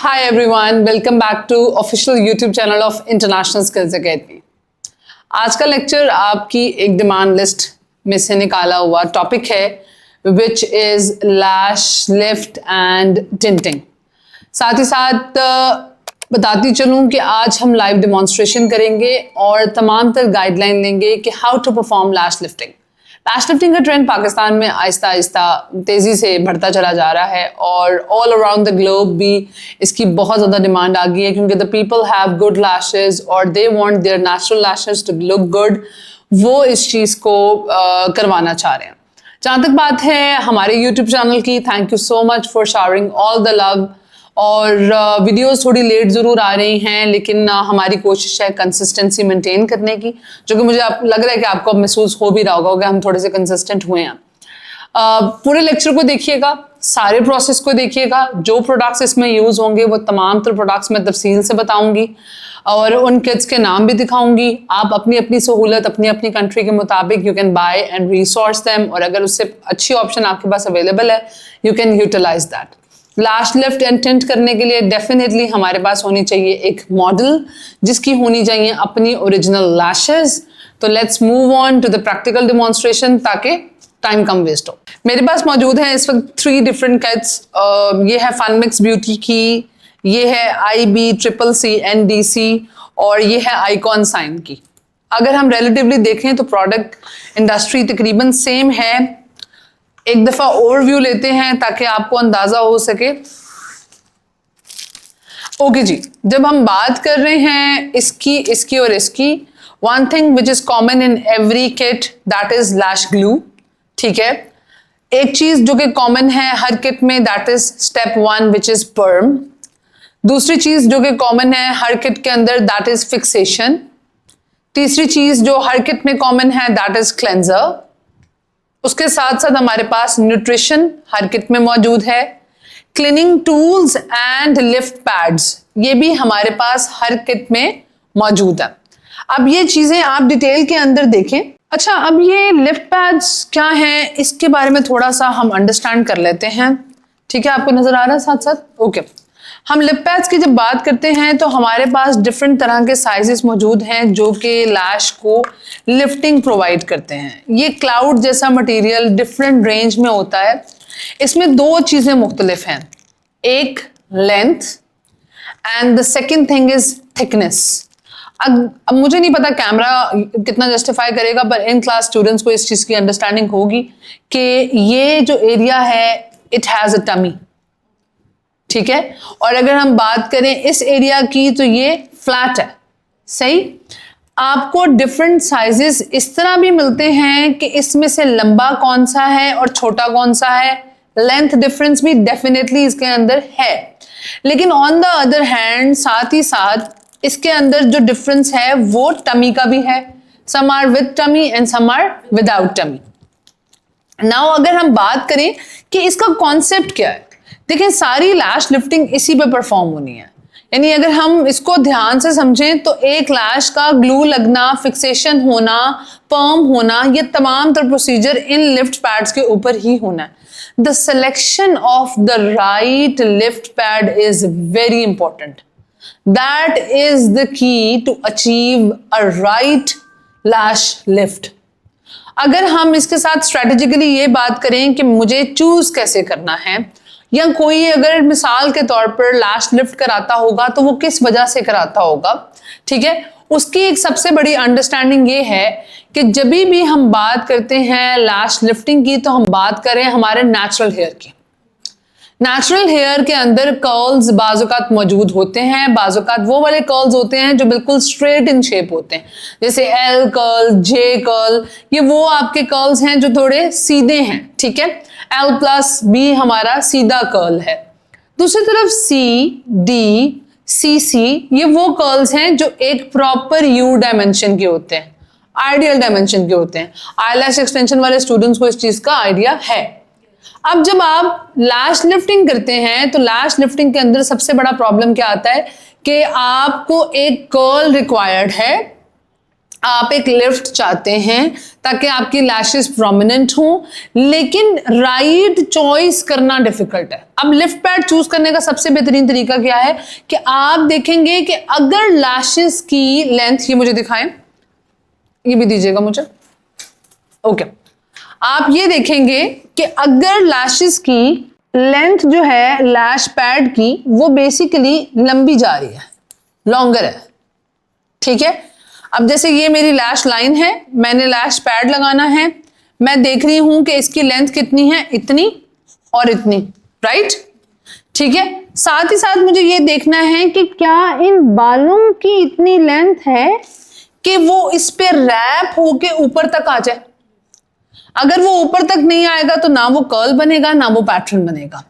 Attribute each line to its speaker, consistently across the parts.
Speaker 1: Hi everyone, welcome back to official YouTube channel of International Skills Academy. आज का lecture आपकी एक demand list में से निकाला हुआ टॉपिक है which is lash lift and tinting. साथ ही साथ बताती चलूं कि आज हम लाइव डेमोन्स्ट्रेशन करेंगे और तमाम तर गाइडलाइन लेंगे कि how to perform lash lifting. Lash lifting का ट्रेंड पाकिस्तान में आहिस्ता आहिस्ता तेज़ी से बढ़ता चला जा रहा है और ऑल अराउंड द ग्लोब भी इसकी बहुत ज़्यादा डिमांड आ गई है क्योंकि the people have good lashes और they want their natural lashes to look good. वो इस चीज़ को करवाना चाह रहे हैं. जहाँ तक बात है हमारे यूट्यूब चैनल की, thank you so much for showering all the love. और वीडियोस थोड़ी लेट ज़रूर आ रही हैं लेकिन हमारी कोशिश है कंसिस्टेंसी मेंटेन करने की, जो कि मुझे लग रहा है कि आपको अब महसूस हो भी रहा होगा कि हम थोड़े से कंसिस्टेंट हुए हैं. पूरे लेक्चर को देखिएगा, सारे प्रोसेस को देखिएगा. जो प्रोडक्ट्स इसमें यूज़ होंगे वो तमाम तो प्रोडक्ट्स मैं तफसील से बताऊंगी और उन किट्स के नाम भी दिखाऊंगी. आप अपनी अपनी सहूलत अपनी अपनी कंट्री के मुताबिक you can buy and resource them, और अगर उससे अच्छी ऑप्शन आपके पास अवेलेबल है you can utilise that. Lash lift and tint करने के लिए डेफिनेटली हमारे पास होनी चाहिए एक मॉडल जिसकी होनी चाहिए अपनी ओरिजिनल लैशेस. तो let's move on to the practical demonstration ताकि टाइम कम वेस्ट हो. मेरे पास मौजूद है इस वक्त 3 डिफरेंट किट्स. ये है फनमिक्स ब्यूटी की, ये है IBCCC और ये है आइकॉन साइन की. अगर हम रिलेटिवली देखें तो प्रोडक्ट इंडस्ट्री तकरीबन सेम है. एक दफा ओवरव्यू लेते हैं ताकि आपको अंदाजा हो सके. ओके जी, जब हम बात कर रहे हैं इसकी और इसकी, one thing which is common in every kit that is lash glue. ठीक है, एक चीज जो कि कॉमन है हर किट में that is step 1 which is perm. दूसरी चीज जो कि कॉमन है हर किट के अंदर दैट इज फिक्सेशन. तीसरी चीज जो हर किट में कॉमन है दैट इज क्लेंजर. उसके साथ साथ हमारे पास न्यूट्रिशन हर किट में मौजूद है. Cleaning tools and lift pads ये भी हमारे पास हर किट में मौजूद है. अब ये चीजें आप डिटेल के अंदर देखें. अच्छा, अब ये लिफ्ट पैड्स क्या हैं इसके बारे में थोड़ा सा हम अंडरस्टैंड कर लेते हैं. ठीक है, आपको नजर आ रहा है साथ साथ? ओके. हम लिफ्ट पैड्स की जब बात करते हैं तो हमारे पास डिफरेंट तरह के साइजेस मौजूद हैं जो कि लैश को लिफ्टिंग प्रोवाइड करते हैं. ये क्लाउड जैसा मटेरियल डिफरेंट रेंज में होता है. इसमें 2 चीज़ें मुख्तलिफ हैं, एक length and the second thing is thickness. अब मुझे नहीं पता कैमरा कितना जस्टिफाई करेगा पर इन क्लास स्टूडेंट्स को इस चीज़ की अंडरस्टैंडिंग होगी कि ये जो एरिया है इट हैज़ अ टमी. ठीक है, और अगर हम बात करें इस एरिया की तो ये फ्लैट है. सही. आपको डिफरेंट साइजेस इस तरह भी मिलते हैं कि इसमें से लंबा कौन सा है और छोटा कौन सा है. लेंथ डिफरेंस भी डेफिनेटली इसके अंदर है, लेकिन ऑन द अदर हैंड साथ ही साथ इसके अंदर जो डिफरेंस है वो टमी का भी है. Some are with tummy and some are without tummy. Now अगर हम बात करें कि इसका कॉन्सेप्ट क्या है, देखिए सारी लैश लिफ्टिंग इसी पे परफॉर्म होनी है. यानी अगर हम इसको ध्यान से समझें तो एक लैश का ग्लू लगना, फिक्सेशन होना, पर्म होना, ये तमाम तर प्रोसीजर इन लिफ्ट पैड्स के ऊपर ही होना है. The selection of the right lift pad is very important. That is the key to achieve a right lash lift. अगर हम इसके साथ स्ट्रेटेजिकली ये बात करें कि मुझे चूज कैसे करना है, या कोई अगर मिसाल के तौर पर लैश लिफ्ट कराता होगा तो वो किस वजह से कराता होगा, ठीक है, उसकी एक सबसे बड़ी अंडरस्टैंडिंग ये है कि जब भी हम बात करते हैं लैश लिफ्टिंग की तो हम बात करें हमारे नेचुरल हेयर की. नेचुरल हेयर के अंदर कर्ल्स बाजुकात मौजूद होते हैं. बाजुकात वो वाले कर्ल्स होते हैं जो बिल्कुल स्ट्रेट इन शेप होते हैं, जैसे एल कर्ल, जे कर्ल, ये वो आपके कर्ल्स हैं जो थोड़े सीधे हैं. ठीक है, L+B हमारा सीधा कर्ल है. दूसरी तरफ CDCC ये वो कर्ल्स हैं जो एक प्रॉपर U डायमेंशन के होते हैं, आइडियल डायमेंशन के होते हैं. आईलैश एक्सटेंशन वाले स्टूडेंट्स को इस चीज का आइडिया है. अब जब आप लैश लिफ्टिंग करते हैं तो लैश लिफ्टिंग के अंदर सबसे बड़ा प्रॉब्लम क्या आता है कि आपको एक कर्ल रिक्वायर्ड है आप एक लिफ्ट चाहते हैं ताकि आपकी लैशेस प्रोमिनेंट हो, लेकिन राइट चॉइस करना डिफिकल्ट है। अब लिफ्ट पैड चूज करने का सबसे बेहतरीन तरीका क्या है कि आप देखेंगे कि अगर लैशेस की लेंथ, ये मुझे दिखाएं, ये भी दीजिएगा मुझे, ओके। आप ये देखेंगे कि अगर लैशेस की लेंथ जो है लैश पैड की वो बेसिकली लंबी जा रही है, लॉन्गर है, ठीक है। अब जैसे ये मेरी लैश लाइन है, मैंने लैश पैड लगाना है, मैं देख रही हूं कि इसकी लेंथ कितनी है, इतनी और इतनी, राइट, ठीक है। साथ ही साथ मुझे ये देखना है कि क्या इन बालों की इतनी लेंथ है कि वो इस पे रैप होके ऊपर तक आ जाए। अगर वो ऊपर तक नहीं आएगा तो ना वो कर्ल बनेगा ना वो पैटर्न बनेगा।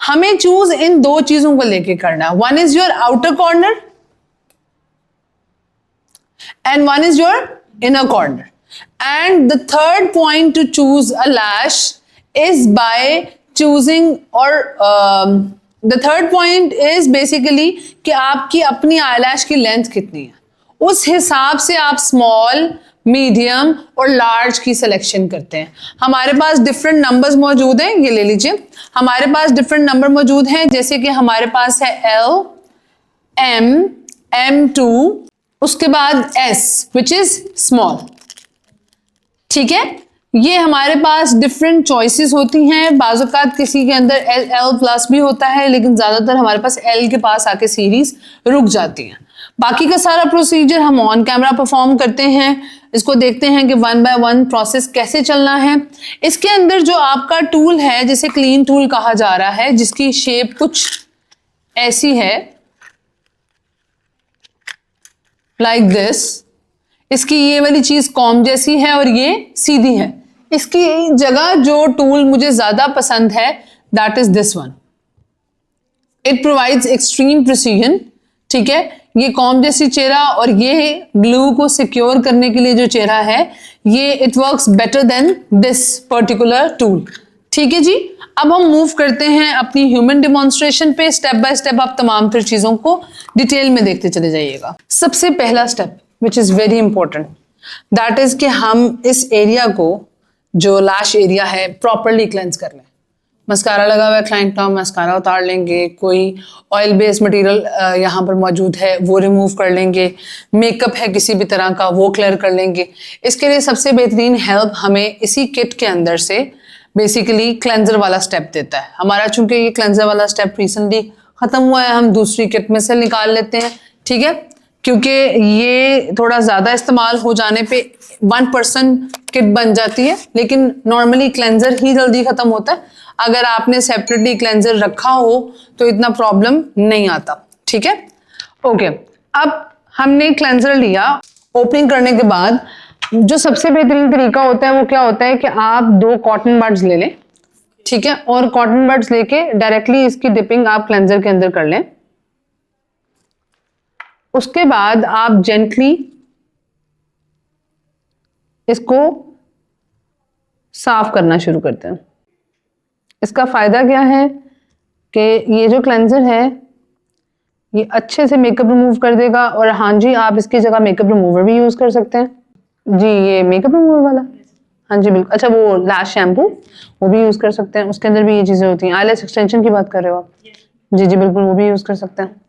Speaker 1: हमें चूज इन दो चीजों को लेके करना है, one is your outer corner and one is your inner corner, and the third point to choose a lash is by choosing or the third point is basically कि आपकी अपनी eyelash की लेंथ कितनी है, उस हिसाब से आप स्मॉल, मीडियम और लार्ज की सिलेक्शन करते हैं। हमारे पास डिफरेंट नंबर्स मौजूद हैं, ये ले लीजिए, हमारे पास डिफरेंट नंबर मौजूद हैं, जैसे कि हमारे पास है L, M, M2, उसके बाद S विच इज स्मॉल, ठीक है। ये हमारे पास डिफरेंट चॉइसेस होती हैं, बाज़-औक़ात किसी के अंदर L प्लस भी होता है, लेकिन ज़्यादातर हमारे पास L के पास आके सीरीज रुक जाती हैं। बाकी का सारा प्रोसीजर हम ऑन कैमरा परफॉर्म करते हैं, इसको देखते हैं कि 1 बाय 1 प्रोसेस कैसे चलना है। इसके अंदर जो आपका टूल है जिसे क्लीन टूल कहा जा रहा है, जिसकी शेप कुछ ऐसी है, लाइक दिस, इसकी ये वाली चीज कॉम जैसी है और ये सीधी है। इसकी जगह जो टूल मुझे ज्यादा पसंद है that is this one, it provides extreme precision, ठीक है। ये कॉम जैसी चेहरा और ये ग्लू को सिक्योर करने के लिए जो चेहरा है, ये it works better than this particular tool, ठीक है जी। अब हम मूव करते हैं अपनी ह्यूमन डिमॉन्स्ट्रेशन पे, स्टेप बाय स्टेप आप तमाम फिर चीजों को डिटेल में देखते चले जाइएगा। सबसे पहला step which is very important, that is कि हम इस एरिया को, जो लैश एरिया है, प्रॉपरली क्लेंस कर लें। मस्कारा लगा हुआ है क्लाइंट का, मस्कारा उतार लेंगे, कोई ऑयल बेस्ड मटेरियल यहाँ पर मौजूद है वो रिमूव कर लेंगे, मेकअप है किसी भी तरह का वो क्लियर कर लेंगे। इसके लिए सबसे बेहतरीन हेल्प हमें इसी किट के अंदर से बेसिकली क्लेंजर वाला स्टेप देता है। हमारा चूंकि ये क्लेंजर वाला स्टेप रिसेंटली खत्म हुआ है, हम दूसरी किट में से निकाल लेते हैं, ठीक है, क्योंकि ये थोड़ा ज़्यादा इस्तेमाल हो जाने पे 1% किट बन जाती है, लेकिन नॉर्मली क्लेंजर ही जल्दी ख़त्म होता है। अगर आपने सेपरेटली क्लेंजर रखा हो तो इतना प्रॉब्लम नहीं आता, ठीक है। ओके, अब हमने क्लेंजर लिया, ओपनिंग करने के बाद जो सबसे बेहतरीन तरीका होता है वो क्या होता है कि आप 2 कॉटन बड्स ले लें, ठीक है, और कॉटन बड्स लेके डायरेक्टली इसकी डिपिंग आप क्लेंजर के अंदर कर लें। उसके बाद आप जेंटली इसको साफ करना शुरू करते हैं। इसका फायदा क्या है कि ये जो क्लेंजर है ये अच्छे से मेकअप रिमूव कर देगा, और हाँ जी, आप इसकी जगह मेकअप रिमूवर भी यूज कर सकते हैं जी, ये मेकअप रिमूवर वाला, हाँ जी बिल्कुल। अच्छा, वो लैश शैम्पू वो भी यूज कर सकते हैं, उसके अंदर भी ये चीजें होती हैं। आईलैश एक्सटेंशन की बात कर रहे हो आप? जी जी बिल्कुल, वो भी यूज कर सकते हैं।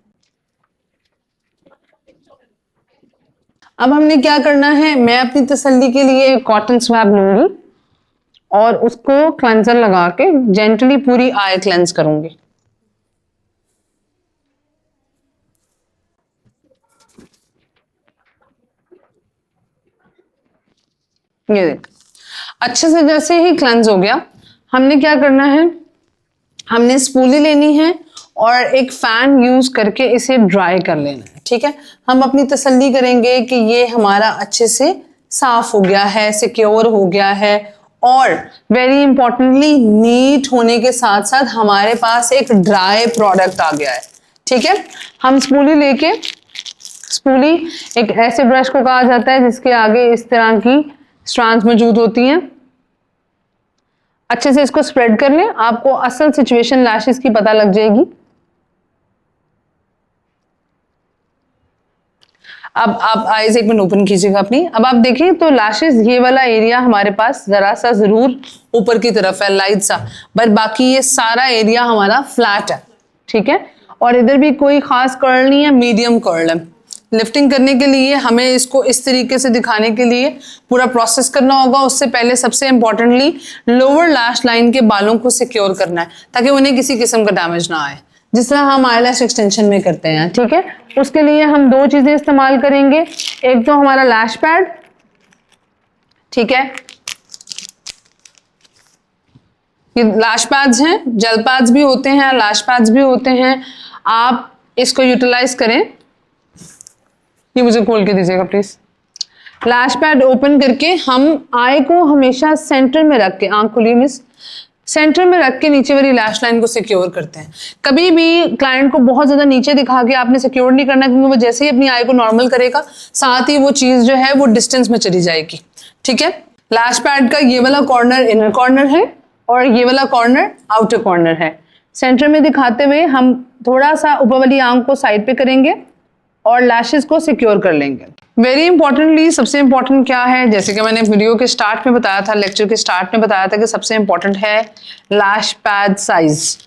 Speaker 1: अब हमने क्या करना है, मैं अपनी तसल्ली के लिए एक कॉटन स्वैब लूंगी और उसको क्लेंजर लगा के जेंटली पूरी आई क्लेंस करूंगी। ये देख, अच्छे से जैसे ही क्लेंस हो गया, हमने क्या करना है, हमने स्पूली लेनी है और एक फैन यूज करके इसे ड्राई कर लेना है, ठीक है। हम अपनी तसल्ली करेंगे कि ये हमारा अच्छे से साफ हो गया है, सिक्योर हो गया है, और वेरी इंपॉर्टेंटली नीट होने के साथ साथ हमारे पास एक ड्राई प्रोडक्ट आ गया है, ठीक है। हम स्पूली लेके, स्पूली एक ऐसे ब्रश को कहा जाता है जिसके आगे इस तरह की स्ट्रैंड्स मौजूद होती हैं, अच्छे से इसको स्प्रेड कर लें, आपको असल सिचुएशन लैशेस की पता लग जाएगी। अब आप आईज एक मिनट ओपन कीजिएगा अपनी। अब आप देखें तो लैशेस ये वाला एरिया हमारे पास जरा सा जरूर ऊपर की तरफ है, लाइट सा, बट बाकी ये सारा एरिया हमारा फ्लैट है, ठीक है। और इधर भी कोई खास कर्ल नहीं है, मीडियम कर्ल है। लिफ्टिंग करने के लिए हमें इसको इस तरीके से दिखाने के लिए पूरा प्रोसेस करना होगा। उससे पहले सबसे इंपॉर्टेंटली लोअर लैश लाइन के बालों को सिक्योर करना है ताकि उन्हें किसी किस्म का डैमेज ना आए, जिस तरह हम आईलैश एक्सटेंशन में करते हैं, ठीक है। उसके लिए हम दो चीजें इस्तेमाल करेंगे। एक तो हमारा लैश पैड, ठीक है, ये लैश पैड्स हैं, जेल पैड्स भी होते हैं, लैश पैड्स भी होते हैं। आप इसको यूटिलाइज करें। ये मुझे खोल के दीजिएगा प्लीज। लैश पैड ओपन करके हम आई को हमेशा सेंटर में रख के, आंख खोलिए मिस, सेंटर में रख के नीचे वाली लैश लाइन को सिक्योर करते हैं। कभी भी क्लाइंट को बहुत ज्यादा नीचे दिखा के आपने सिक्योर नहीं करना, क्योंकि वो जैसे ही अपनी आई को नॉर्मल करेगा साथ ही वो चीज जो है वो डिस्टेंस में चली जाएगी, ठीक है। लैश पैड का ये वाला कॉर्नर इनर कॉर्नर है और ये वाला कॉर्नर आउटर कॉर्नर है। सेंटर में दिखाते हुए हम थोड़ा सा ऊपर वाली आंख को साइड पे करेंगे और लैशेस को सिक्योर कर लेंगे। वेरी इंपॉर्टेंटली, सबसे इंपॉर्टेंट क्या है, जैसे कि मैंने वीडियो के स्टार्ट में बताया था, लेक्चर के स्टार्ट में बताया था कि सबसे इंपॉर्टेंट है लैश पैड साइज।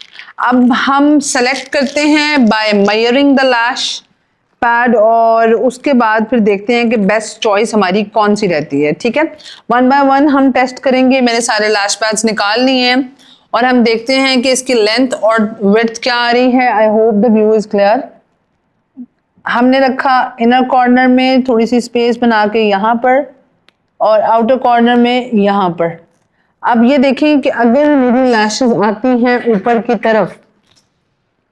Speaker 1: अब हम सेलेक्ट करते हैं by measuring the lash pad और उसके बाद फिर देखते हैं कि बेस्ट चॉइस हमारी कौन सी रहती है, ठीक है। वन बाय वन हम टेस्ट करेंगे। मैंने सारे लैश पैड्स निकाल लिए हैं और हम देखते हैं कि इसकी लेंथ और विड्थ क्या आ रही है। I hope the view is clear. हमने रखा इनर कॉर्नर में थोड़ी सी स्पेस बना के यहाँ पर और आउटर कॉर्नर में यहाँ पर। अब ये देखें कि अगर मेरी लैशेस आती हैं ऊपर की तरफ,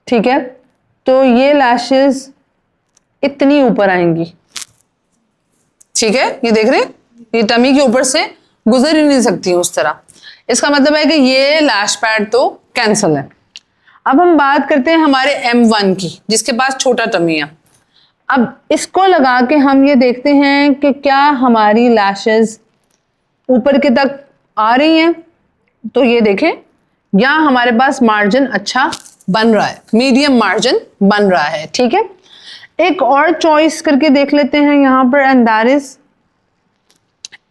Speaker 1: ठीक है, तो ये लैशेस इतनी ऊपर आएंगी, ठीक है। ये देख रहे हैं, ये टमी के ऊपर से गुजर ही नहीं सकती उस तरह। इसका मतलब है कि ये लैश पैड तो कैंसिल है। अब हम बात करते हैं हमारे M1 की, जिसके पास छोटा टमी है। अब इसको लगा के हम ये देखते हैं कि क्या हमारी लैशेस ऊपर के तक आ रही हैं। तो ये देखें, यहाँ हमारे पास मार्जिन अच्छा बन रहा है, मीडियम मार्जिन बन रहा है, ठीक है। एक और चॉइस करके देख लेते हैं यहाँ पर, एंड दैट इज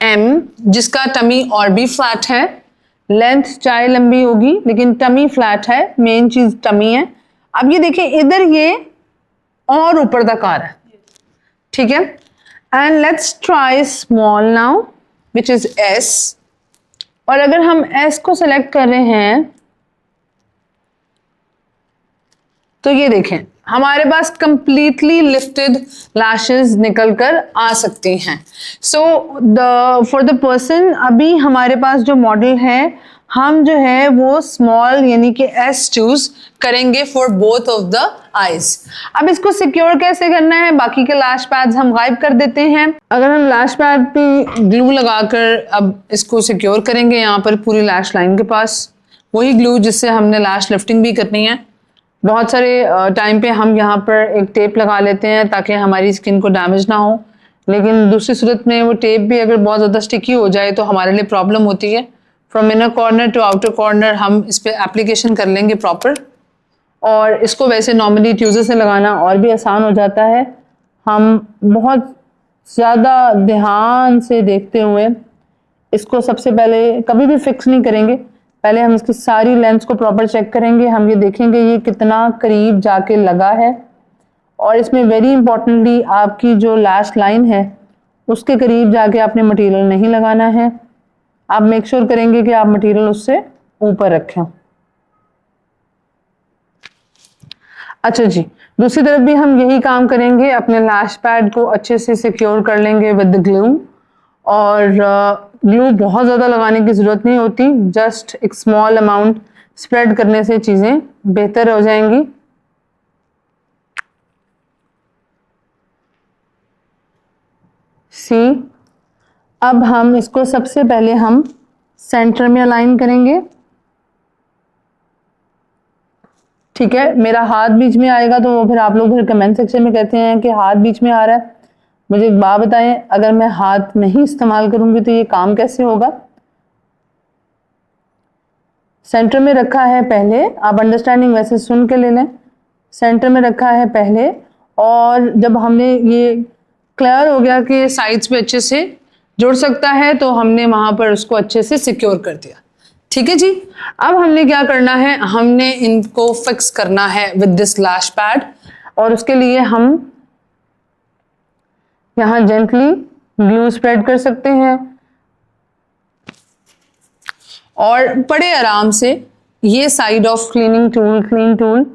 Speaker 1: M, जिसका टमी और भी फ्लैट है। लेंथ चाहे लंबी होगी लेकिन टमी फ्लैट है, मेन चीज टमी है। अब ये देखें, इधर ये और ऊपर तक आ रहा है, ठीक है। And let's try small now which is S। और अगर हम S को सेलेक्ट कर रहे हैं तो ये देखें हमारे पास कंप्लीटली लिफ्टेड लैशेस निकल कर आ सकती हैं। सो फॉर द पर्सन, अभी हमारे पास जो मॉडल है, हम जो है वो स्मॉल यानी कि S चूज करेंगे for both of the eyes. अब इसको सिक्योर कैसे करना है, बाकी के लैश पैड्स हम गायब कर देते हैं। अगर हम लैश पैड पे ग्लू लगाकर अब इसको सिक्योर करेंगे यहाँ पर पूरी लैश लाइन के पास, वही ग्लू जिससे हमने लैश लिफ्टिंग भी करनी है। बहुत सारे टाइम पे हम यहाँ पर एक टेप लगा लेते हैं ताकि हमारी स्किन को डैमेज ना हो, लेकिन दूसरी सूरत में वो टेप भी अगर बहुत ज़्यादा स्टिकी हो जाए तो हमारे लिए प्रॉब्लम होती है। From inner corner to outer corner हम इस पर एप्लीकेशन कर लेंगे प्रॉपर, और इसको वैसे नॉर्मली ट्यूजर से लगाना और भी आसान हो जाता है। हम बहुत ज़्यादा ध्यान से देखते हुए इसको सबसे पहले कभी भी फिक्स नहीं करेंगे, पहले हम इसकी सारी लेंथ को प्रॉपर चेक करेंगे। हम ये देखेंगे ये कितना करीब जाके लगा है, और इसमें वेरी इंपॉर्टेंटली आपकी जो लैश लाइन है उसके करीब जाके आपने मटेरियल नहीं लगाना है। आप मेक श्योर करेंगे कि आप मटेरियल उससे ऊपर रखें। अच्छा जी, दूसरी तरफ भी हम यही काम करेंगे, अपने लैश पैड को अच्छे से सिक्योर कर लेंगे विद द ग्लू। और ग्लू बहुत ज़्यादा लगाने की ज़रूरत नहीं होती, जस्ट एक स्मॉल अमाउंट स्प्रेड करने से चीज़ें बेहतर हो जाएंगी। सी, अब हम इसको सबसे पहले हम सेंटर में अलाइन करेंगे, ठीक है। मेरा हाथ बीच में आएगा तो वो फिर आप लोग फिर कमेंट सेक्शन में कहते हैं कि हाथ बीच में आ रहा है। मुझे एक बात बताएं, अगर मैं हाथ नहीं इस्तेमाल करूंगी तो ये काम कैसे होगा। सेंटर में रखा है पहले, आप अंडरस्टैंडिंग वैसे सुन के ले लें। सेंटर में रखा है पहले, और जब हमने ये क्लियर हो गया कि साइड्स पे अच्छे से जुड़ सकता है, तो हमने वहां पर उसको अच्छे से सिक्योर कर दिया। ठीक है जी। अब हमने क्या करना है, हमने इनको फिक्स करना है विद दिस लैश पैड, और उसके लिए हम यहां जेंटली ग्लू स्प्रेड कर सकते हैं और बड़े आराम से ये side of clean tool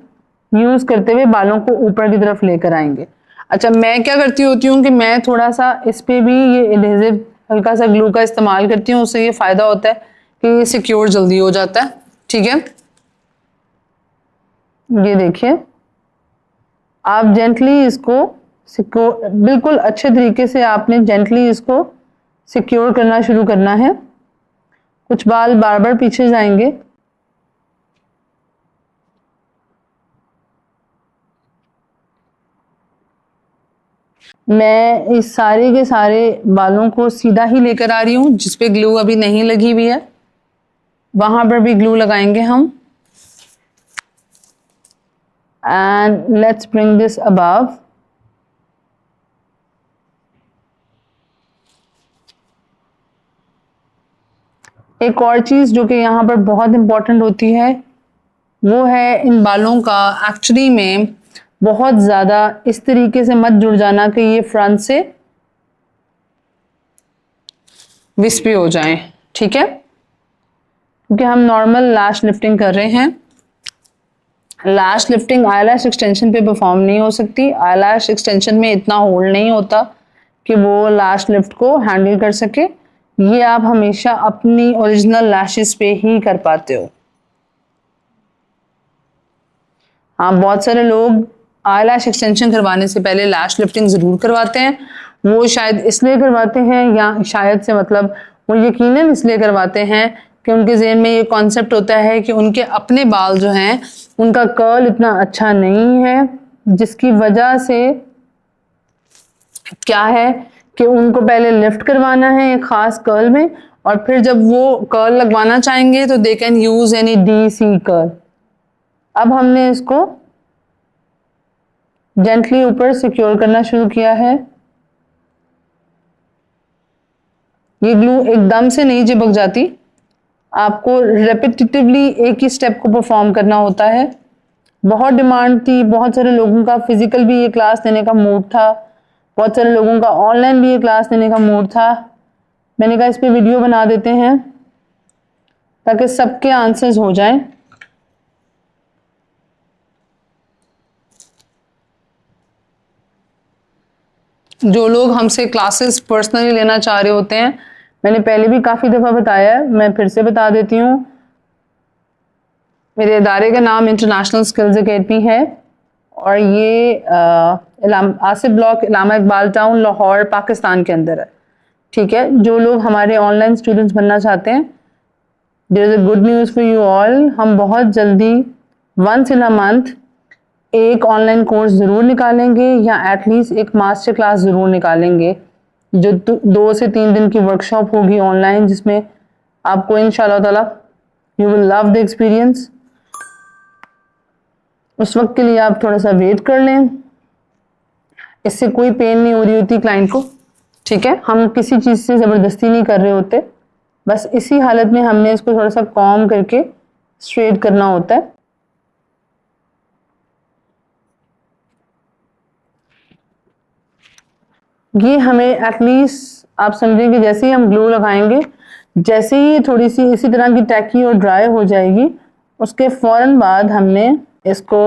Speaker 1: use करते हुए बालों को ऊपर की तरफ लेकर आएंगे। अच्छा, मैं क्या करती होती हूँ कि मैं थोड़ा सा इस पे भी ये एडहेसिव हल्का सा ग्लू का इस्तेमाल करती हूँ, उससे ये फायदा होता है कि ये सिक्योर जल्दी हो जाता है। ठीक है, ये देखिए, आप जेंटली इसको सिक्योर, बिल्कुल अच्छे तरीके से आपने जेंटली इसको सिक्योर करना शुरू करना है। कुछ बाल बार बार पीछे जाएंगे। मैं इस सारे के सारे बालों को सीधा ही लेकर आ रही हूँ, जिसपे ग्लू अभी नहीं लगी हुई है वहां पर भी ग्लू लगाएंगे हम। And let's bring this above. एक और चीज जो कि यहाँ पर बहुत इंपॉर्टेंट होती है वो है इन बालों का एक्चुअली में बहुत ज्यादा इस तरीके से मत जुड़ जाना कि ये फ्रंट से विस्पी हो जाए। ठीक है, क्योंकि हम नॉर्मल लैश लिफ्टिंग कर रहे हैं। लैश लिफ्टिंग आईलैश एक्सटेंशन पे परफॉर्म नहीं हो सकती। आईलैश एक्सटेंशन में इतना होल्ड नहीं होता कि वो लैश लिफ्ट को हैंडल कर सके। ये आप हमेशा अपनी ओरिजिनल लैशेस पे ही कर पाते हो। हाँ, बहुत सारे लोग आईलैश एक्सटेंशन करवाने से पहले लैश लिफ्टिंग जरूर करवाते हैं। वो शायद इसलिए करवाते हैं, या शायद से मतलब वो यकीनन इसलिए करवाते हैं कि उनके ज़हन में ये कॉन्सेप्ट होता है कि उनके अपने बाल जो हैं उनका कर्ल इतना अच्छा नहीं है, जिसकी वजह से क्या है कि उनको पहले लिफ्ट करवाना है एक खास कर्ल में, और फिर जब वो कर्ल लगवाना चाहेंगे तो they can use any DC curl. अब हमने इसको जेंटली ऊपर सिक्योर करना शुरू किया है। ये ग्लू एकदम से नहीं चिपक जाती, आपको रेपिटेटिवली एक ही स्टेप को परफॉर्म करना होता है। बहुत डिमांड थी, बहुत सारे लोगों का फिजिकल भी ये क्लास देने का मूड था, बहुत सारे लोगों का ऑनलाइन भी ये क्लास देने का मूड था। मैंने कहा इस पे वीडियो बना देते हैं ताकि सबके आंसर्स हो जाएं। जो लोग हमसे क्लासेस पर्सनली लेना चाह रहे होते हैं, मैंने पहले भी काफ़ी दफ़ा बताया है, मैं फिर से बता देती हूँ। मेरे इदारे का नाम इंटरनेशनल स्किल्स अकेडमी है और ये आसिफ ब्लॉक, इलामा इकबाल टाउन, लाहौर, पाकिस्तान के अंदर है। ठीक है, जो लोग हमारे ऑनलाइन स्टूडेंट्स बनना चाहते हैं, there is a good news for you all. हम बहुत जल्दी वंस इन अ मंथ एक ऑनलाइन कोर्स ज़रूर निकालेंगे, या एटलीस्ट एक मास्टर क्लास ज़रूर निकालेंगे, जो 2 से 3 दिन की वर्कशॉप होगी ऑनलाइन, जिसमें आपको इंशाल्लाह ताला you will love the experience. उस वक्त के लिए आप थोड़ा सा वेट कर लें, इससे कोई पेन नहीं हो रही होती क्लाइंट को। ठीक है, हम किसी चीज़ से ज़बरदस्ती नहीं कर रहे होते, बस इसी हालत में हमने इसको थोड़ा सा कॉम करके स्ट्रेट करना होता है। ये हमें एटलीस्ट आप समझें कि जैसे ही हम ग्लू लगाएंगे, जैसे ही थोड़ी सी इसी तरह की टैकी और ड्राई हो जाएगी, उसके फौरन बाद हमने इसको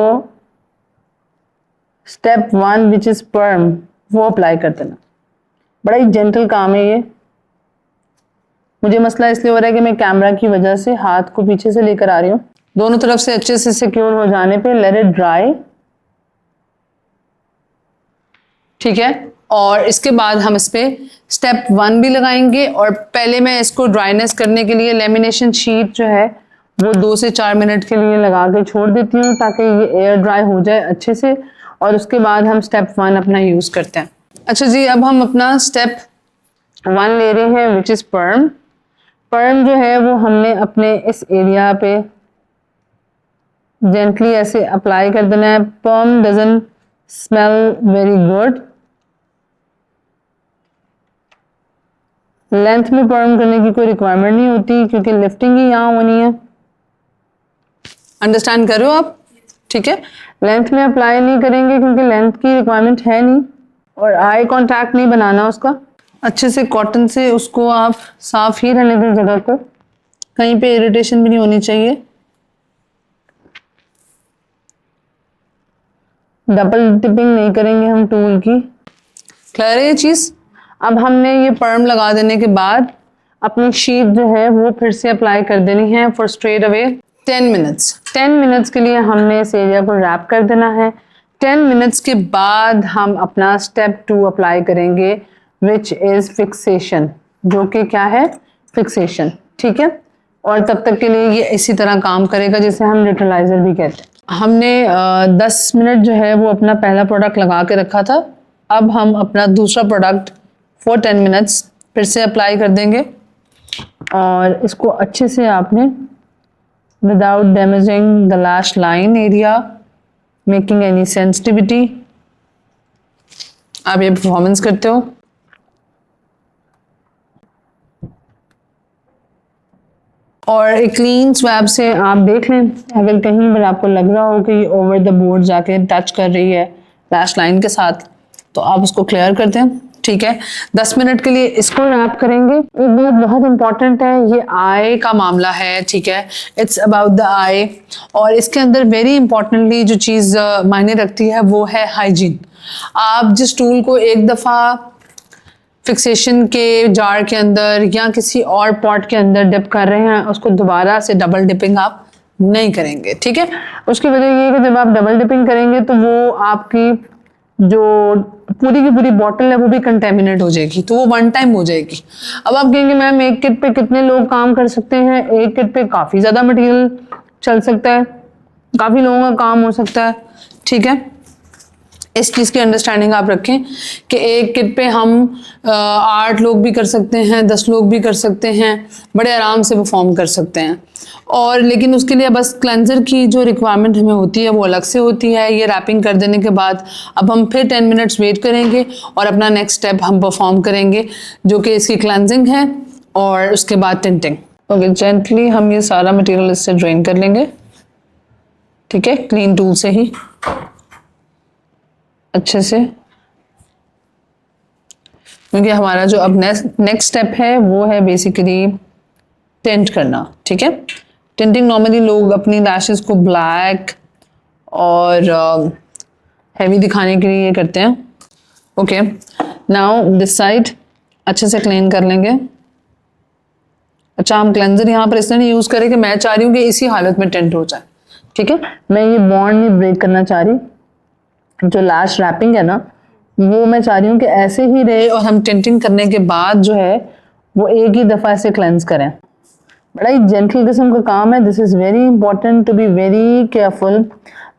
Speaker 1: स्टेप 1 विच इज़ पर्म वो अप्लाई कर देना। बड़ा ही जेंटल काम है ये। मुझे मसला इसलिए हो रहा है कि मैं कैमरा की वजह से हाथ को पीछे से लेकर आ रही हूँ। दोनों तरफ से अच्छे से सिक्योर हो जाने पे लेट इट ड्राई। ठीक है, और इसके बाद हम इस पे स्टेप 1 भी लगाएंगे, और पहले मैं इसको ड्राइनेस करने के लिए लेमिनेशन शीट जो है वो 2 से 4 मिनट के लिए लगा के छोड़ देती हूँ ताकि ये एयर ड्राई हो जाए अच्छे से, और उसके बाद हम स्टेप 1 अपना यूज करते हैं। अच्छा जी, अब हम अपना स्टेप 1 ले रहे हैं विच इज पर्म। पर्म जो है वो हमने अपने इस एरिया पे जेंटली ऐसे अप्लाई कर देना है। Perm doesn't smell very good,
Speaker 2: length में पर्म करने की कोई रिक्वायरमेंट नहीं होती क्योंकि लिफ्टिंग ही यहाँ होनी है।
Speaker 1: अंडरस्टैंड कर रहे हो आप? ठीक है,
Speaker 2: लेंथ में अप्लाई नहीं करेंगे क्योंकि लेंथ की रिक्वायरमेंट है नहीं, और आई कांटेक्ट नहीं बनाना उसका।
Speaker 1: अच्छे से कॉटन से उसको आप साफ ही रहने दें जगह को, कहीं पे इरिटेशन भी नहीं होनी चाहिए।
Speaker 2: डबल डिपिंग नहीं करेंगे हम टूल की।
Speaker 1: क्लियर है ये चीज? अब हमने ये पर्म लगा देने के बाद अपनी शीट जो है वो फिर से अप्लाई कर देनी है for straight away 10 minutes.
Speaker 2: 10 minutes के लिए हमने इस एरिया को रैप कर देना है।
Speaker 1: 10 मिनट्स के बाद हम अपना स्टेप 2 अप्लाई करेंगे विच इज फिक्सेशन, जो कि क्या है? फिक्सेशन। ठीक है, और तब तक के लिए ये इसी तरह काम करेगा जिसे हम न्यूट्रलाइजर भी कहते हैं। हमने 10 मिनट जो है वो अपना पहला प्रोडक्ट लगा के रखा था। अब हम अपना दूसरा प्रोडक्ट फॉर 10 मिनट्स फिर से अप्लाई कर देंगे और इसको अच्छे से आपने without damaging the lash line area, making any sensitivity, आप ये परफॉर्मेंस करते हो। और एक क्लीन स्वैब से आप देख लें, अगर कहीं पर आपको लग रहा हो कि ओवर द बोर्ड जाके टच कर रही है लैश लाइन के साथ, तो आप उसको क्लियर कर दें। ठीक है, 10 मिनट के लिए इसको रैप करेंगे। एक बात बहुत इंपॉर्टेंट है, ये आई का मामला है। ठीक है, इट्स अबाउट द आई, और इसके अंदर वेरी इंपॉर्टेंटली जो चीज़ मायने रखती है वो है हाइजीन। आप जिस टूल को एक दफ़ा फिक्सेशन के जार के अंदर या किसी और पॉट के अंदर डिप कर रहे हैं, उसको दोबारा से डबल डिपिंग आप नहीं करेंगे। ठीक है,
Speaker 2: उसकी वजह ये है कि जब आप डबल डिपिंग करेंगे तो वो आपकी जो पूरी की पूरी बॉटल है वो भी कंटेमिनेट हो जाएगी, तो वो वन टाइम हो जाएगी। अब आप कहेंगे मैम एक किट पे कितने लोग काम कर सकते हैं? एक किट पे काफ़ी ज़्यादा मटेरियल चल सकता है, काफ़ी लोगों का काम हो सकता है।
Speaker 1: ठीक है, इस चीज़ की अंडरस्टैंडिंग आप रखें कि एक किट पे हम 8 लोग भी कर सकते हैं, 10 लोग भी कर सकते हैं, बड़े आराम से परफॉर्म कर सकते हैं। और लेकिन उसके लिए बस क्लेंजर की जो रिक्वायरमेंट हमें होती है वो अलग से होती है। ये रैपिंग कर देने के बाद अब हम फिर 10 मिनट्स वेट करेंगे और अपना नेक्स्ट स्टेप हम परफॉर्म करेंगे, जो कि इसकी क्लेंजिंग है और उसके बाद टिंटिंग। ओके, जेंटली हम ये सारा मटेरियल इससे ड्रेन कर लेंगे। ठीक है, क्लीन टूल से ही अच्छे से, क्योंकि हमारा जो अब नेक्स्ट स्टेप है वो है बेसिकली टिंट करना। ठीक है, टिंटिंग नॉर्मली लोग अपनी लैशेस को ब्लैक और हैवी दिखाने के लिए करते हैं। ओके, नाउ दिस साइड अच्छे से क्लीन कर लेंगे। अच्छा, हम क्लेंजर यहाँ पर इसलिए नहीं यूज़ करें कि मैं चाह रही हूँ कि इसी हालत में टिंट हो जाए। ठीक है,
Speaker 2: मैं ये बॉन्ड नहीं ब्रेक करना चाह रही, जो लैश रैपिंग है ना वो मैं चाह रही हूँ कि ऐसे ही रहे और हम टिंटिंग करने के बाद जो है वो एक ही दफ़ा ऐसे क्लेंस करें। बड़ा ही जेंटल किस्म का काम है। This is very important to be very careful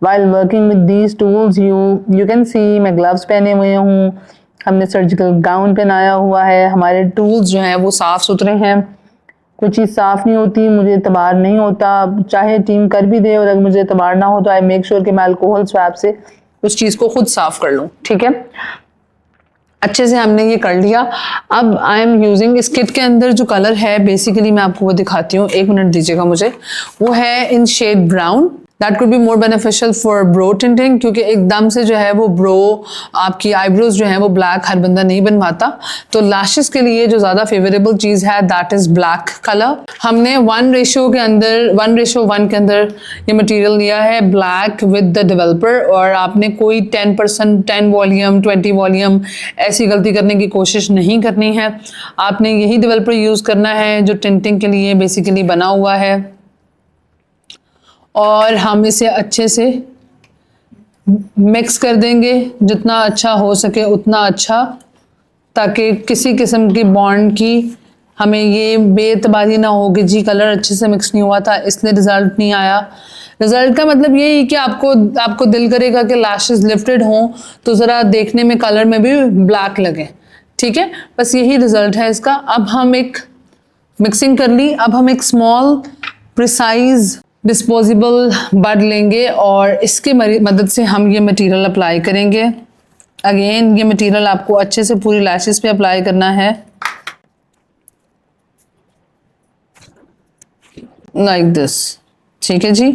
Speaker 2: while working with these tools. You can see मैं ग्लव्स पहने हुए हूँ, हमने सर्जिकल गाउन पहनाया हुआ है, हमारे टूल्स जो हैं वो साफ़ सुथरे हैं। कोई चीज़ साफ़ नहीं होती, मुझे एतबार नहीं होता, चाहे टीम कर भी दे और अगर मुझे एतबार ना हो तो आई मेक श्योर कि मैं अल्कोहल स्वैब से
Speaker 1: उस चीज़ को खुद साफ कर लूँ। ठीक है, अच्छे से हमने ये कर लिया। अब आई एम यूजिंग इस किट के अंदर जो कलर है बेसिकली मैं आपको वो दिखाती हूँ, 1 मिनट दीजिएगा मुझे। वो है in shade brown. That could be more beneficial for brow tinting, क्योंकि एकदम से जो है वो ब्रो आपकी आईब्रोज जो है वो ब्लैक हर बंदा नहीं बनवाता। तो लैशेस के लिए जो ज़्यादा फेवरेबल चीज़ है दैट इज़ ब्लैक कलर। हमने 1:1 के अंदर ये मटेरियल लिया है ब्लैक विद द डेवलपर, और आपने कोई 10% 10 वॉल्यूम 20 वॉल्यूम ऐसी गलती करने की कोशिश नहीं करनी है। आपने यही डेवलपर यूज़ करना है जो टिंटिंग के लिए बेसिकली बना हुआ है, और हम इसे अच्छे से मिक्स कर देंगे जितना अच्छा हो सके उतना अच्छा, ताकि किसी किस्म की बॉन्ड की हमें ये बेतबारी ना हो कि जी कलर अच्छे से मिक्स नहीं हुआ था इसलिए रिजल्ट नहीं आया। रिजल्ट का मतलब ये ही कि आपको दिल करेगा कि लैशेस लिफ्टेड हों तो ज़रा देखने में कलर में भी ब्लैक लगे। ठीक है, बस यही रिजल्ट है इसका। अब हम एक मिक्सिंग कर ली, अब हम एक स्मॉल प्रिसाइज डिस्पोजेबल बड लेंगे और इसके मदद से हम ये मटेरियल अप्लाई करेंगे। अगेन ये मटेरियल आपको अच्छे से पूरी लैशेस पे अप्लाई करना है। Like this. ठीक है जी,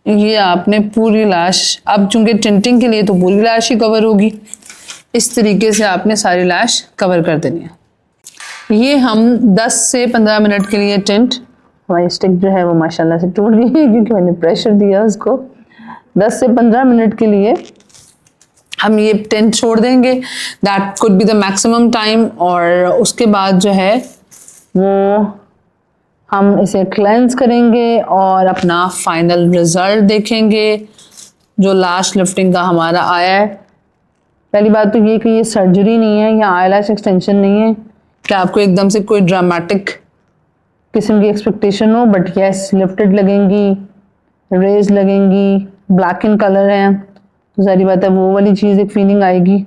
Speaker 1: ये आपने पूरी लैश, अब चूंकि टिंटिंग के लिए तो पूरी लैश ही कवर होगी, इस तरीके से आपने सारी लैश कवर कर देनी है। ये हम 10 से 15 मिनट के लिए टिंट,
Speaker 2: हमारी स्टिक जो है वो माशाल्लाह से टूट गई है क्योंकि मैंने प्रेशर दिया उसको। 10 से 15 मिनट के लिए
Speaker 1: हम ये टिंट छोड़ देंगे, that could be the maximum time. और उसके बाद जो है
Speaker 2: वो हम इसे क्लेंस करेंगे और अपना
Speaker 1: फाइनल रिजल्ट देखेंगे जो लास्ट लिफ्टिंग का हमारा आया है।
Speaker 2: पहली बात तो ये कि ये सर्जरी नहीं है या आईलैश एक्सटेंशन नहीं है
Speaker 1: कि आपको एकदम से कोई ड्रामेटिक
Speaker 2: किस्म की एक्सपेक्टेशन हो, बट यस लिफ्टेड लगेंगी, रेज लगेंगी, ब्लैक इन कलर है तो सारी बात है वो वाली चीज़ एक फीलिंग आएगी।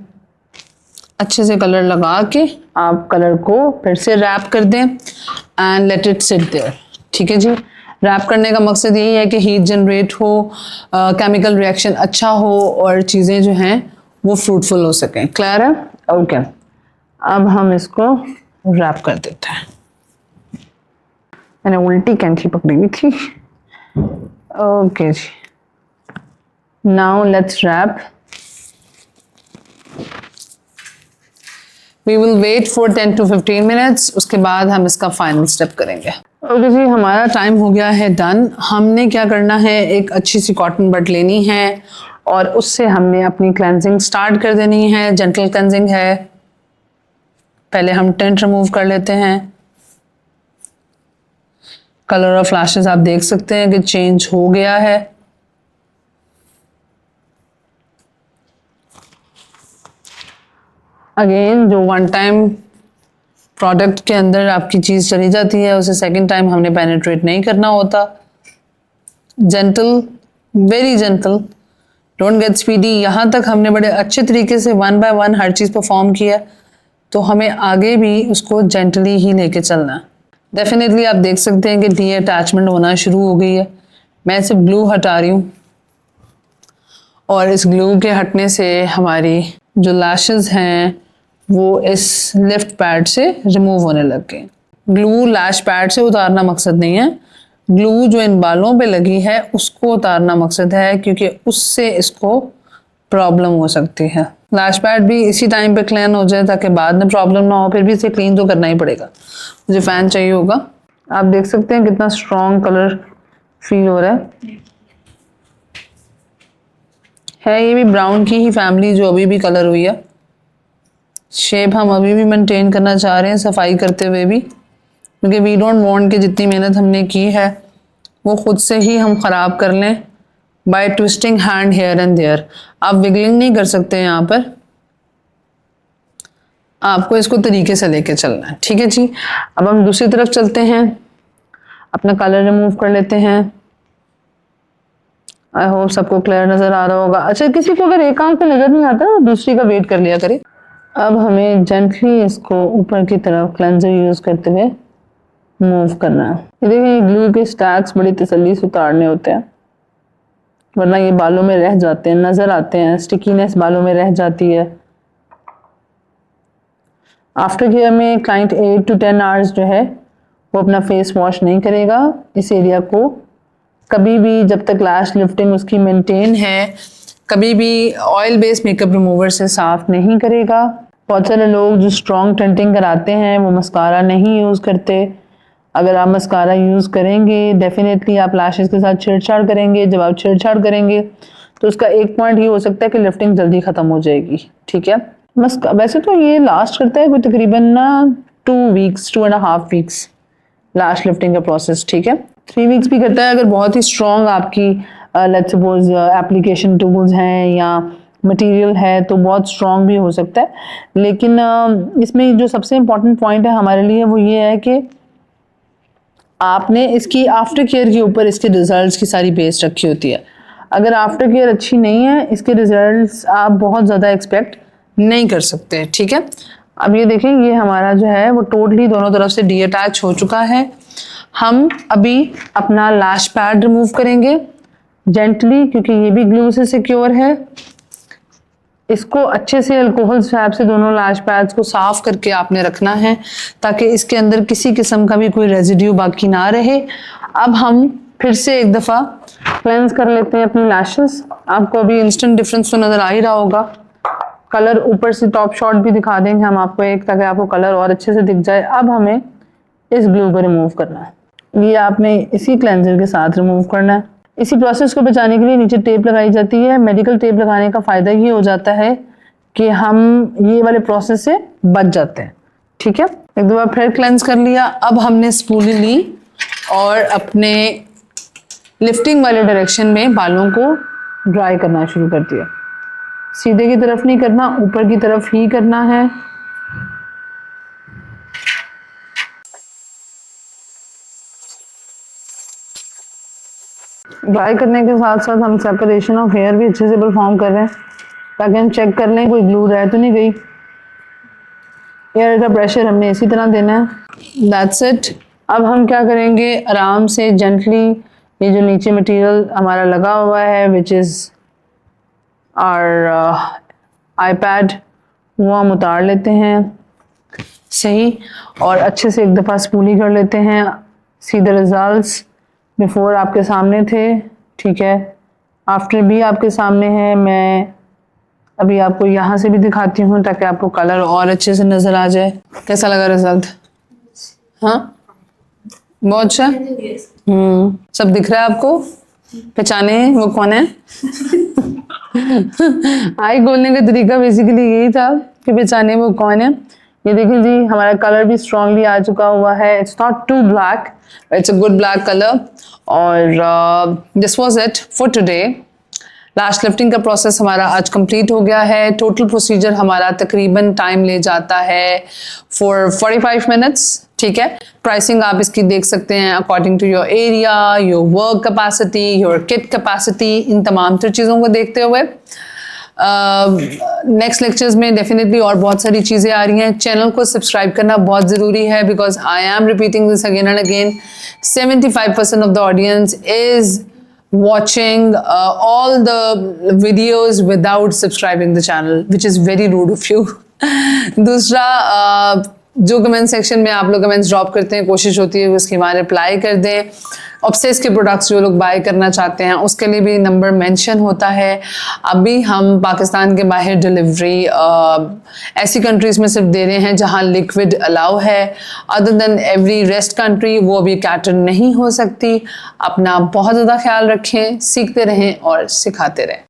Speaker 1: अच्छे से कलर लगा के
Speaker 2: आप कलर को फिर से
Speaker 1: रैप कर दें and let it sit there. ठीक है जी, रैप करने का मकसद यही है कि हीट जनरेट हो, केमिकल रिएक्शन अच्छा हो और चीज़ें जो हैं वो फ्रूटफुल हो सकें। क्लियर है?
Speaker 2: ओके, अब हम इसको
Speaker 1: रैप कर देते हैं।
Speaker 2: मैंने उल्टी कैंची पकड़ी हुई थी। ओके जी, now let's wrap.
Speaker 1: We will wait for 10 to 15 minutes, उसके बाद हम इसका फाइनल स्टेप करेंगे।
Speaker 2: ओके जी,
Speaker 1: हमारा टाइम हो गया है डन। हमने क्या करना है, एक अच्छी सी कॉटन बड लेनी है और उससे हमने अपनी क्लेंजिंग स्टार्ट कर देनी है। जेंटल क्लेंजिंग है। पहले हम टिंट रिमूव कर लेते हैं। कलर ऑफ फ्लैशेस आप देख सकते हैं कि चेंज हो गया है। अगेन जो वन टाइम प्रोडक्ट के अंदर आपकी चीज़ चली जाती है उसे सेकंड टाइम हमने पेनिट्रेट नहीं करना होता। Gentle, very gentle, don't get speedy. यहाँ तक हमने बड़े अच्छे तरीके से 1 बाय 1 हर चीज़ परफॉर्म किया, तो हमें आगे भी उसको जेंटली ही लेके चलना है। डेफिनेटली आप देख सकते हैं कि डी अटैचमेंट होना शुरू हो गई है। मैं सिर्फ ग्लू हटा रही हूँ और इस ग्लू के हटने से हमारी जो लैशेस हैं वो इस लिफ्ट पैड से रिमूव होने लग गए। ग्लू लैश पैड से उतारना मकसद नहीं है, ग्लू जो इन बालों पे लगी है उसको उतारना मकसद है, क्योंकि उससे इसको प्रॉब्लम हो सकती है। लैश पैड भी इसी टाइम पे क्लीन हो जाए ताकि बाद में प्रॉब्लम ना हो, फिर भी इसे क्लीन तो करना ही पड़ेगा। मुझे फ़ैन चाहिए होगा।
Speaker 2: आप देख सकते हैं कितना स्ट्रॉन्ग कलर फील हो रहा है।
Speaker 1: ये भी ब्राउन की ही फैमिली जो अभी भी कलर हुई है। शेप हम अभी भी मेंटेन करना चाह रहे हैं सफाई करते हुए भी, क्योंकि वी डोंट वांट कि जितनी मेहनत हमने की है वो खुद से ही हम ख़राब कर लें by twisting hand hair and there. आप विगलिंग नहीं कर सकते यहाँ पर, आपको इसको तरीके से लेके चलना है। ठीक है जी, अब हम दूसरी तरफ चलते हैं, अपना कलर रिमूव कर लेते हैं। आई होप सबको क्लियर नज़र आ रहा होगा। अच्छा, किसी को अगर एक आंख पे नज़र नहीं आता तो दूसरी का वेट कर लिया करे। अब हमें जेंटली इसको ऊपर की तरफ क्लेंजर यूज़ करते हुए मूव करना है। ये देखिए, ग्लू के स्टैक्स बड़ी तसल्ली से उतारने होते हैं, वरना ये बालों में रह जाते हैं, नज़र आते हैं, स्टिकीनेस बालों में रह जाती है। आफ्टर केयर में क्लाइंट 8 to 10 आवर्स जो है वो अपना फेस वॉश नहीं करेगा। इस एरिया को कभी भी, जब तक लैश लिफ्टिंग उसकी मेंटेन है, कभी भी ऑयल बेस्ड मेकअप रिमूवर से साफ नहीं करेगा। बहुत सारे लोग जो स्ट्रॉन्ग टिंटिंग कराते हैं वो मस्कारा नहीं यूज़ करते। अगर आप मस्कारा यूज़ करेंगे डेफिनेटली आप लैशेस के साथ छेड़छाड़ करेंगे। जब आप छेड़छाड़ करेंगे तो उसका एक पॉइंट ये हो सकता है कि लिफ्टिंग जल्दी ख़त्म हो जाएगी। ठीक है, वैसे तो ये लास्ट करता है कोई तकरीबन ना 2 weeks, 2.5 weeks लैश लिफ्टिंग का प्रोसेस। ठीक है, 3 weeks भी करता है अगर बहुत ही स्ट्रॉन्ग आपकी लेट्स सपोज एप्लीकेशन टूल्स हैं या मटेरियल है तो बहुत स्ट्रॉन्ग भी हो सकता है। लेकिन इसमें जो सबसे इम्पॉर्टेंट पॉइंट है हमारे लिए वो ये है कि आपने इसकी आफ्टर केयर के ऊपर इसके रिजल्ट्स की सारी बेस रखी होती है। अगर आफ्टर केयर अच्छी नहीं है, इसके रिजल्ट्स आप बहुत ज़्यादा एक्सपेक्ट नहीं कर सकते। ठीक है, अब ये देखें, ये हमारा जो है वो टोटली दोनों तरफ से डी अटैच हो चुका है। हम अभी अपना लैश पैड रिमूव करेंगे जेंटली, क्योंकि ये भी ग्लू से सिक्योर है।
Speaker 2: इसको अच्छे से अल्कोहल स्वैब से दोनों लैश पैड्स को साफ करके आपने रखना है ताकि इसके अंदर किसी किस्म का भी कोई रेजिड्यू बाकी ना रहे। अब हम फिर से एक दफ़ा क्लेंस कर लेते हैं अपनी लैशेस। आपको अभी इंस्टेंट डिफरेंस तो नज़र आ ही रहा होगा। कलर ऊपर से टॉप शॉट भी दिखा देंगे हम आपको एक, ताकि आपको कलर और अच्छे से दिख जाए। अब हमें इस ग्लू को रिमूव करना है। ये आपने इसी क्लेंजर के साथ रिमूव करना है। इसी प्रोसेस को बचाने के लिए नीचे टेप लगाई जाती है। मेडिकल टेप लगाने का फ़ायदा ये हो जाता है कि हम ये वाले प्रोसेस से बच जाते हैं। ठीक है, एक दफ़ा फिर क्लेंस कर लिया। अब हमने स्पूली ली और अपने लिफ्टिंग वाले डायरेक्शन में बालों को ड्राई करना शुरू कर दिया। सीधे की तरफ नहीं करना, ऊपर की तरफ ही करना है। ड्राई करने के साथ साथ हम सेपरेशन ऑफ हेयर भी अच्छे से परफॉर्म कर रहे हैं ताकि हम चेक कर लें कोई ग्लू रह तो नहीं गई। हेयर का प्रेशर हमने इसी तरह देना है। That's it. अब हम क्या करेंगे, आराम से जेंटली ये जो नीचे मटेरियल हमारा लगा हुआ है विच इज़ आवर आईपैड, वो हम उतार लेते हैं सही, और अच्छे से एक दफ़ा स्पूली कर लेते हैं। सी द रिजल्ट्स बिफोर आपके सामने थे, ठीक है, आफ्टर भी आपके सामने है। मैं अभी आपको यहाँ से भी दिखाती हूँ ताकि आपको कलर और अच्छे से नज़र आ जाए। कैसा लगा रिजल्ट? हाँ, बहुत अच्छा। सब दिख रहा है आपको? पहचाने वो कौन है? आई बोलने का तरीका बेसिकली यही था कि पहचाने वो कौन है। ये देखिए जी, हमारा कलर भी स्ट्रांगली आ चुका हुआ है। It's not too black, it's a good black colour. और this was it for today. Lash lifting का प्रोसेस हमारा आज कंप्लीट हो गया है। टोटल प्रोसीजर हमारा तकरीबन टाइम ले जाता है फॉर 45 मिनट्स। ठीक है, प्राइसिंग आप इसकी देख सकते हैं according to your area, your work capacity, your kit capacity, इन तमाम चीज़ों को देखते हुए नेक्स्ट लेक्चर्स में डेफिनेटली और बहुत सारी चीज़ें आ रही हैं। चैनल को सब्सक्राइब करना बहुत ज़रूरी है because I am repeating this again and again. 75% of the audience is watching all the videos without subscribing the channel, which is very rude of you. दूसरा, जो कमेंट सेक्शन में आप लोग कमेंट्स ड्रॉप करते हैं, कोशिश होती है उसकी हमारे रिप्लाई कर दें। ऑब्सेस के प्रोडक्ट्स जो लोग बाय करना चाहते हैं उसके लिए भी नंबर मेंशन होता है। अभी हम पाकिस्तान के बाहर डिलीवरी ऐसी कंट्रीज़ में सिर्फ दे रहे हैं जहां लिक्विड अलाउ है। Other than every rest country वो अभी कैटर नहीं हो सकती। अपना बहुत ज़्यादा ख्याल रखें, सीखते रहें और सिखाते रहें।